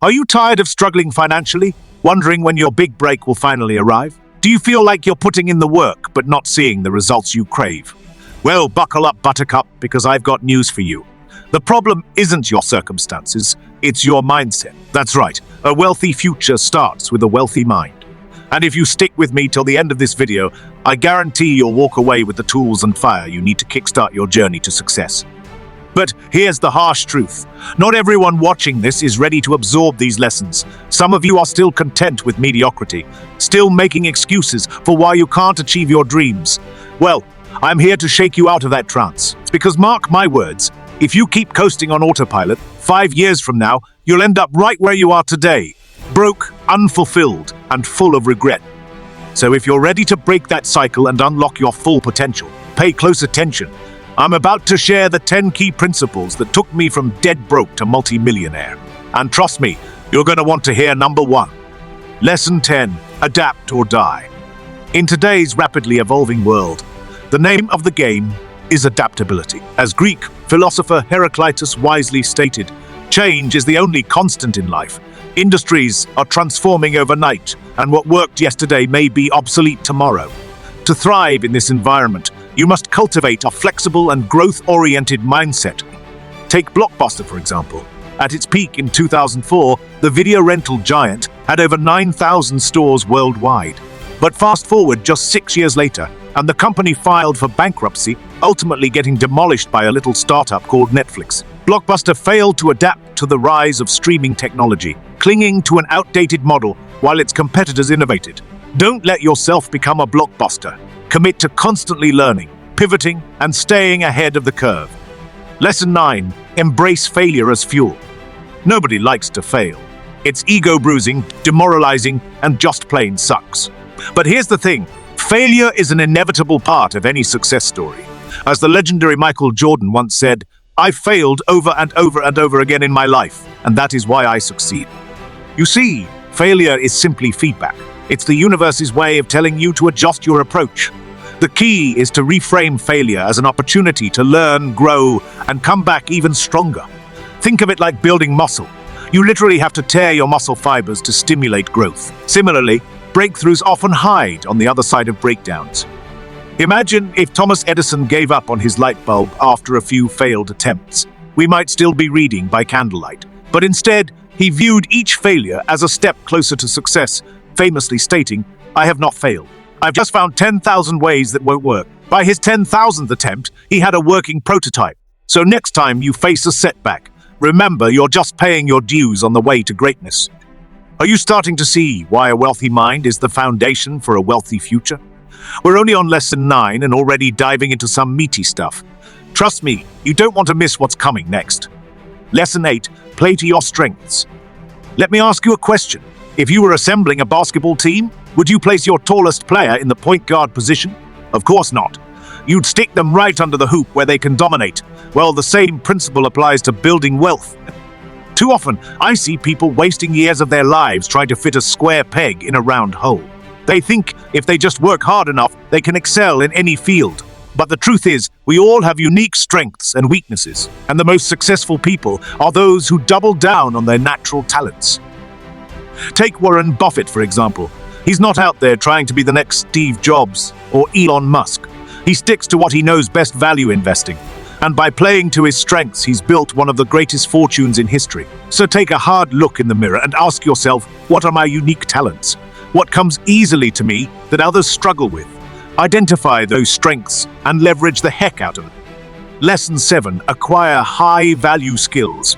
Are you tired of struggling financially, wondering when your big break will finally arrive? Do you feel like you're putting in the work but not seeing the results you crave? Well, buckle up, buttercup, because I've got news for you. The problem isn't your circumstances, it's your mindset. That's right, a wealthy future starts with a wealthy mind. And if you stick with me till the end of this video, I guarantee you'll walk away with the tools and fire you need to kickstart your journey to success. But here's the harsh truth. Not everyone watching this is ready to absorb these lessons. Some of you are still content with mediocrity, still making excuses for why you can't achieve your dreams. Well, I'm here to shake you out of that trance. Because mark my words, if you keep coasting on autopilot, 5 years from now, you'll end up right where you are today, broke, unfulfilled, and full of regret. So if you're ready to break that cycle and unlock your full potential, pay close attention. I'm about to share the 10 key principles that took me from dead broke to multi-millionaire. And trust me, you're going to want to hear number 1. Lesson 10, adapt or die. In today's rapidly evolving world, the name of the game is adaptability. As Greek philosopher Heraclitus wisely stated, change is the only constant in life. Industries are transforming overnight, and what worked yesterday may be obsolete tomorrow. To thrive in this environment, you must cultivate a flexible and growth-oriented mindset. Take Blockbuster, for example. At its peak in 2004, the video rental giant had over 9,000 stores worldwide. But fast forward just 6 years later, and the company filed for bankruptcy, ultimately getting demolished by a little startup called Netflix. Blockbuster failed to adapt to the rise of streaming technology, clinging to an outdated model while its competitors innovated. Don't let yourself become a Blockbuster. Commit to constantly learning, pivoting, and staying ahead of the curve. Lesson 9, embrace failure as fuel. Nobody likes to fail. It's ego-bruising, demoralizing, and just plain sucks. But here's the thing, failure is an inevitable part of any success story. As the legendary Michael Jordan once said, "I failed over and over and over again in my life, and that is why I succeed." You see, failure is simply feedback. It's the universe's way of telling you to adjust your approach. The key is to reframe failure as an opportunity to learn, grow, and come back even stronger. Think of it like building muscle. You literally have to tear your muscle fibers to stimulate growth. Similarly, breakthroughs often hide on the other side of breakdowns. Imagine if Thomas Edison gave up on his light bulb after a few failed attempts. We might still be reading by candlelight. But instead, he viewed each failure as a step closer to success, famously stating, "I have not failed. I've just found 10,000 ways that won't work." By his 10,000th attempt, he had a working prototype. So next time you face a setback, remember you're just paying your dues on the way to greatness. Are you starting to see why a wealthy mind is the foundation for a wealthy future? We're only on lesson 9 and already diving into some meaty stuff. Trust me, you don't want to miss what's coming next. Lesson 8, play to your strengths. Let me ask you a question. If you were assembling a basketball team, would you place your tallest player in the point guard position? Of course not. You'd stick them right under the hoop where they can dominate. Well, the same principle applies to building wealth. Too often, I see people wasting years of their lives trying to fit a square peg in a round hole. They think if they just work hard enough, they can excel in any field. But the truth is, we all have unique strengths and weaknesses, and the most successful people are those who double down on their natural talents. Take Warren Buffett, for example. He's not out there trying to be the next Steve Jobs or Elon Musk. He sticks to what he knows best, value investing. And by playing to his strengths, he's built one of the greatest fortunes in history. So take a hard look in the mirror and ask yourself, what are my unique talents? What comes easily to me that others struggle with? Identify those strengths and leverage the heck out of them. Lesson 7, acquire high-value skills.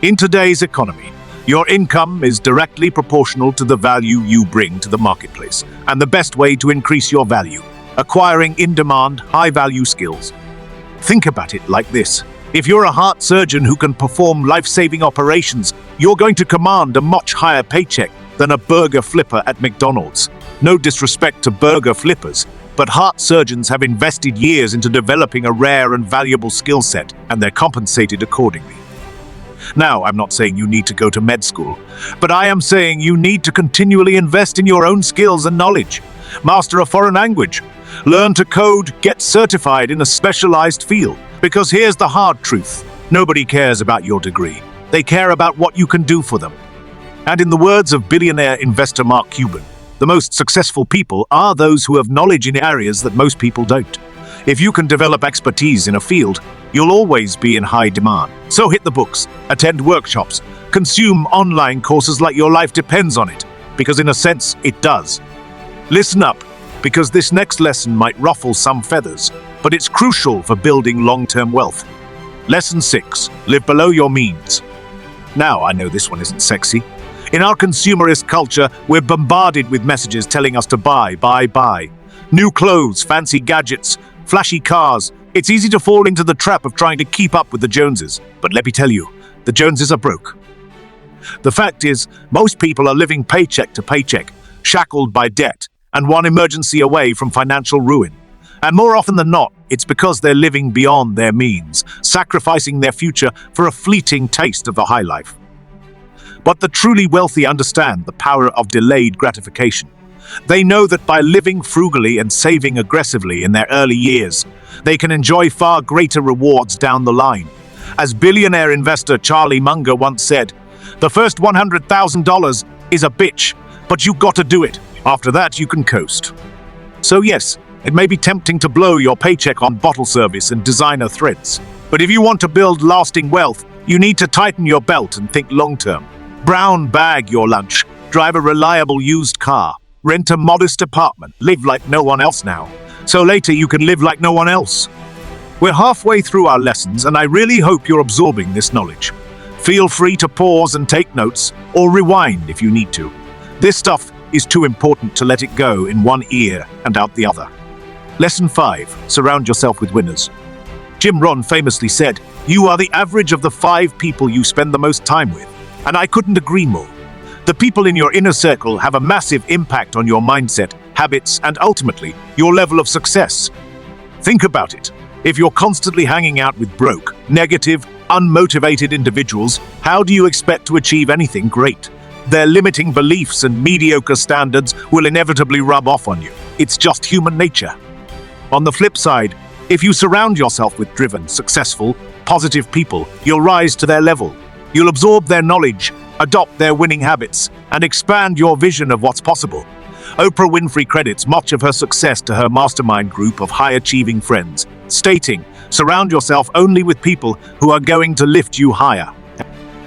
In today's economy, your income is directly proportional to the value you bring to the marketplace. And the best way to increase your value, acquiring in-demand, high-value skills. Think about it like this. If you're a heart surgeon who can perform life-saving operations, you're going to command a much higher paycheck than a burger flipper at McDonald's. No disrespect to burger flippers, but heart surgeons have invested years into developing a rare and valuable skill set, and they're compensated accordingly. Now, I'm not saying you need to go to med school, but I am saying you need to continually invest in your own skills and knowledge. Master a foreign language. Learn to code, get certified in a specialized field. Because here's the hard truth. Nobody cares about your degree. They care about what you can do for them. And in the words of billionaire investor Mark Cuban, the most successful people are those who have knowledge in areas that most people don't. If you can develop expertise in a field, you'll always be in high demand. So hit the books, attend workshops, consume online courses like your life depends on it, because in a sense, it does. Listen up, because this next lesson might ruffle some feathers, but it's crucial for building long-term wealth. Lesson 6. Live below your means. Now, I know this one isn't sexy. In our consumerist culture, we're bombarded with messages telling us to buy. New clothes, fancy gadgets, flashy cars. It's easy to fall into the trap of trying to keep up with the Joneses. But let me tell you, the Joneses are broke. The fact is, most people are living paycheck to paycheck, shackled by debt, and one emergency away from financial ruin. And more often than not, it's because they're living beyond their means, sacrificing their future for a fleeting taste of the high life. But the truly wealthy understand the power of delayed gratification. They know that by living frugally and saving aggressively in their early years, they can enjoy far greater rewards down the line. As billionaire investor Charlie Munger once said, "The first $100,000 is a bitch, but you gotta do it. After that, you can coast." So yes, it may be tempting to blow your paycheck on bottle service and designer threads. But if you want to build lasting wealth, you need to tighten your belt and think long-term. Brown bag your lunch, drive a reliable used car, rent a modest apartment, live like no one else now. So later you can live like no one else. We're halfway through our lessons, and I really hope you're absorbing this knowledge. Feel free to pause and take notes, or rewind if you need to. This stuff is too important to let it go in one ear and out the other. Lesson 5. Surround yourself with winners. Jim Rohn famously said, "You are the average of the 5 people you spend the most time with." And I couldn't agree more. The people in your inner circle have a massive impact on your mindset, habits, and ultimately, your level of success. Think about it. If you're constantly hanging out with broke, negative, unmotivated individuals, how do you expect to achieve anything great? Their limiting beliefs and mediocre standards will inevitably rub off on you. It's just human nature. On the flip side, if you surround yourself with driven, successful, positive people, you'll rise to their level. You'll absorb their knowledge, adopt their winning habits, and expand your vision of what's possible. Oprah Winfrey credits much of her success to her mastermind group of high-achieving friends, stating, "Surround yourself only with people who are going to lift you higher."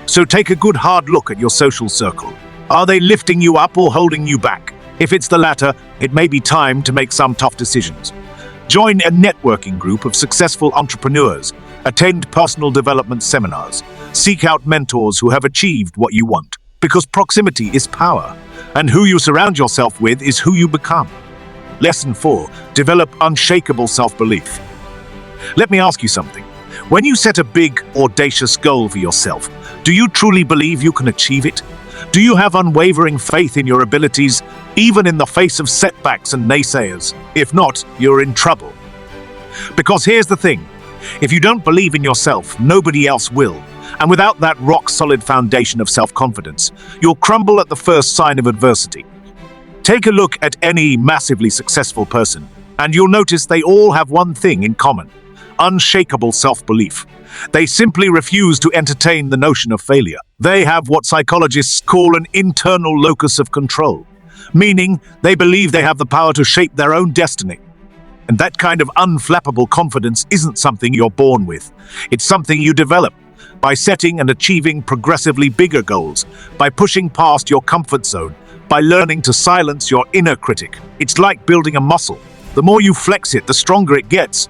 So take a good hard look at your social circle. Are they lifting you up or holding you back? If it's the latter, it may be time to make some tough decisions. Join a networking group of successful entrepreneurs, attend personal development seminars, seek out mentors who have achieved what you want, because proximity is power, and who you surround yourself with is who you become. Lesson 4. Develop unshakable self-belief. Let me ask you something. When you set a big, audacious goal for yourself, do you truly believe you can achieve it? Do you have unwavering faith in your abilities, even in the face of setbacks and naysayers? If not, you're in trouble. Because here's the thing. If you don't believe in yourself, nobody else will. And without that rock-solid foundation of self-confidence, you'll crumble at the first sign of adversity. Take a look at any massively successful person, and you'll notice they all have one thing in common: unshakable self-belief. They simply refuse to entertain the notion of failure. They have what psychologists call an internal locus of control, meaning they believe they have the power to shape their own destiny. And that kind of unflappable confidence isn't something you're born with. It's something you develop by setting and achieving progressively bigger goals, by pushing past your comfort zone, by learning to silence your inner critic. It's like building a muscle. The more you flex it, the stronger it gets.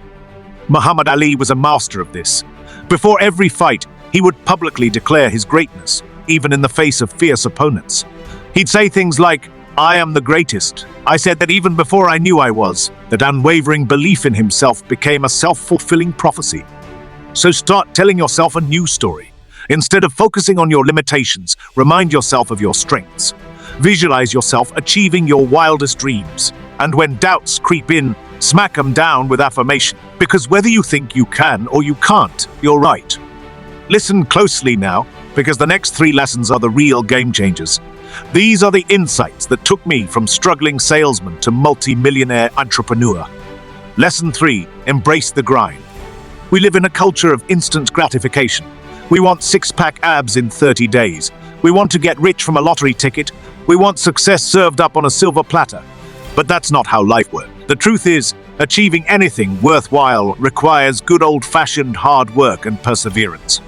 Muhammad Ali was a master of this. Before every fight, he would publicly declare his greatness, even in the face of fierce opponents. He'd say things like, "I am the greatest. I said that even before I knew I was." That unwavering belief in himself became a self-fulfilling prophecy. So start telling yourself a new story. Instead of focusing on your limitations, remind yourself of your strengths. Visualize yourself achieving your wildest dreams. And when doubts creep in, smack them down with affirmation. Because whether you think you can or you can't, you're right. Listen closely now, because the next 3 lessons are the real game changers. These are the insights that took me from struggling salesman to multi-millionaire entrepreneur. Lesson 3. Embrace the grind. We live in a culture of instant gratification. We want six-pack abs in 30 days. We want to get rich from a lottery ticket. We want success served up on a silver platter. But that's not how life works. The truth is, achieving anything worthwhile requires good old-fashioned hard work and perseverance.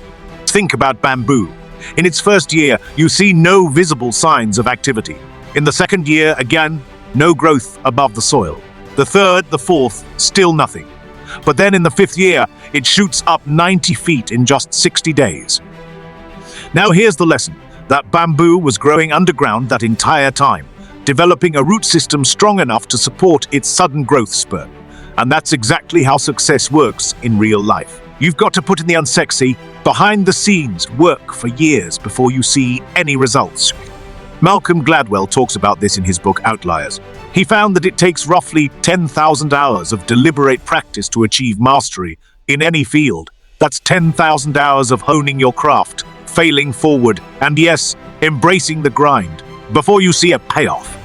Think about bamboo. In its first year, you see no visible signs of activity. In the second year, again, no growth above the soil. The third, the fourth, still nothing. But then in the fifth year, it shoots up 90 feet in just 60 days. Now here's the lesson. That bamboo was growing underground that entire time, developing a root system strong enough to support its sudden growth spurt. And that's exactly how success works in real life. You've got to put in the unsexy, behind-the-scenes work for years before you see any results. Malcolm Gladwell talks about this in his book Outliers. He found that it takes roughly 10,000 hours of deliberate practice to achieve mastery in any field. That's 10,000 hours of honing your craft, failing forward, and yes, embracing the grind before you see a payoff.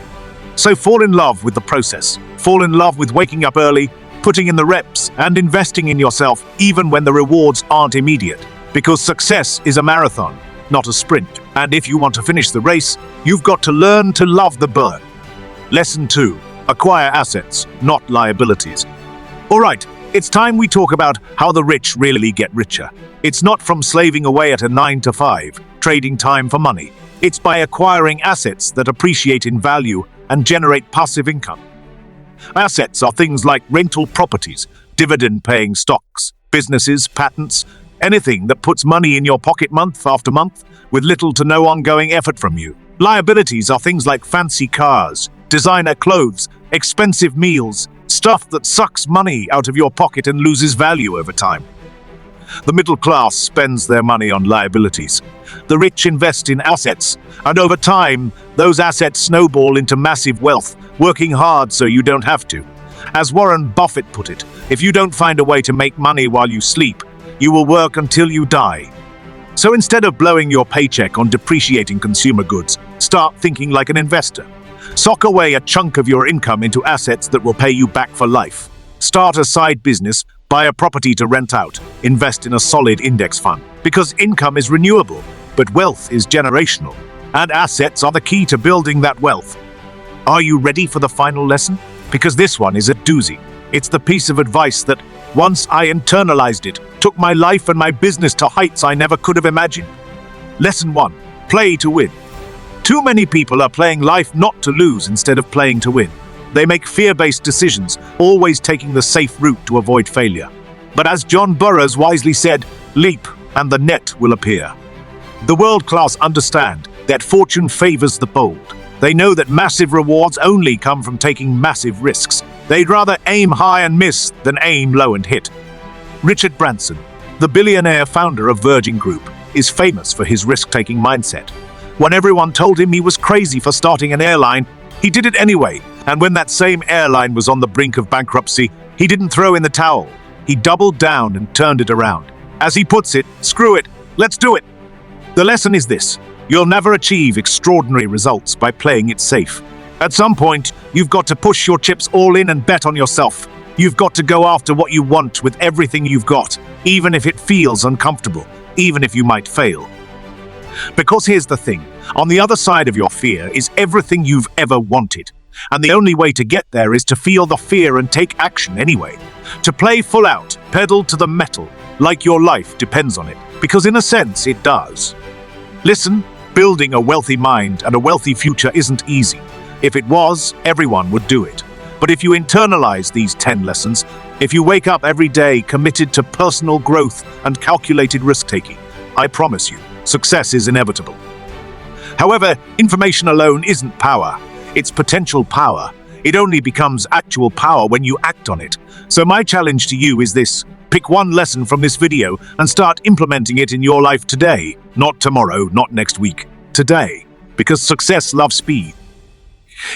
So fall in love with the process. Fall in love with waking up early, putting in the reps, and investing in yourself even when the rewards aren't immediate. Because success is a marathon, not a sprint. And if you want to finish the race, you've got to learn to love the burn. Lesson 2. Acquire assets, not liabilities. All right, it's time we talk about how the rich really get richer. It's not from slaving away at a 9-to-5, trading time for money. It's by acquiring assets that appreciate in value and generate passive income. Assets are things like rental properties, dividend-paying stocks, businesses, patents, anything that puts money in your pocket month after month with little to no ongoing effort from you. Liabilities are things like fancy cars, designer clothes, expensive meals, stuff that sucks money out of your pocket and loses value over time. The middle class spends their money on liabilities. The rich invest in assets, and over time, those assets snowball into massive wealth, working hard so you don't have to. As Warren Buffett put it, if you don't find a way to make money while you sleep, you will work until you die. So instead of blowing your paycheck on depreciating consumer goods, start thinking like an investor. Sock away a chunk of your income into assets that will pay you back for life. Start a side business, buy a property to rent out, invest in a solid index fund. Because income is renewable, but wealth is generational, and assets are the key to building that wealth. Are you ready for the final lesson? Because this one is a doozy. It's the piece of advice that, once I internalized it, took my life and my business to heights I never could have imagined. Lesson 1. Play to win. Too many people are playing life not to lose instead of playing to win. They make fear-based decisions, always taking the safe route to avoid failure. But as John Burroughs wisely said, leap and the net will appear. The world-class understand that fortune favors the bold. They know that massive rewards only come from taking massive risks. They'd rather aim high and miss than aim low and hit. Richard Branson, the billionaire founder of Virgin Group, is famous for his risk-taking mindset. When everyone told him he was crazy for starting an airline, he did it anyway. And when that same airline was on the brink of bankruptcy, he didn't throw in the towel. He doubled down and turned it around. As he puts it, screw it, let's do it. The lesson is this: you'll never achieve extraordinary results by playing it safe. At some point, you've got to push your chips all in and bet on yourself. You've got to go after what you want with everything you've got, even if it feels uncomfortable, even if you might fail. Because here's the thing, on the other side of your fear is everything you've ever wanted. And the only way to get there is to feel the fear and take action anyway. To play full out, pedal to the metal, like your life depends on it. Because in a sense, it does. Listen, building a wealthy mind and a wealthy future isn't easy. If it was, everyone would do it. But if you internalize these 10 lessons, if you wake up every day committed to personal growth and calculated risk-taking, I promise you, success is inevitable. However, information alone isn't power. It's potential power. It only becomes actual power when you act on it. So my challenge to you is this: pick one lesson from this video and start implementing it in your life today. Not tomorrow, not next week. Today. Because success loves speed.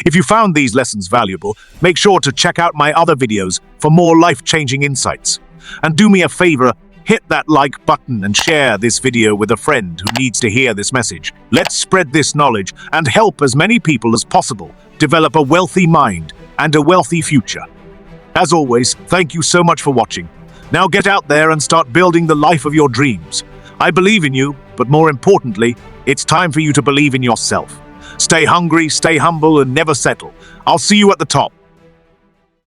If you found these lessons valuable, make sure to check out my other videos for more life-changing insights. And do me a favor, hit that like button and share this video with a friend who needs to hear this message. Let's spread this knowledge and help as many people as possible develop a wealthy mind and a wealthy future. As always, thank you so much for watching. Now get out there and start building the life of your dreams. I believe in you, but more importantly, it's time for you to believe in yourself. Stay hungry, stay humble, and never settle. I'll see you at the top.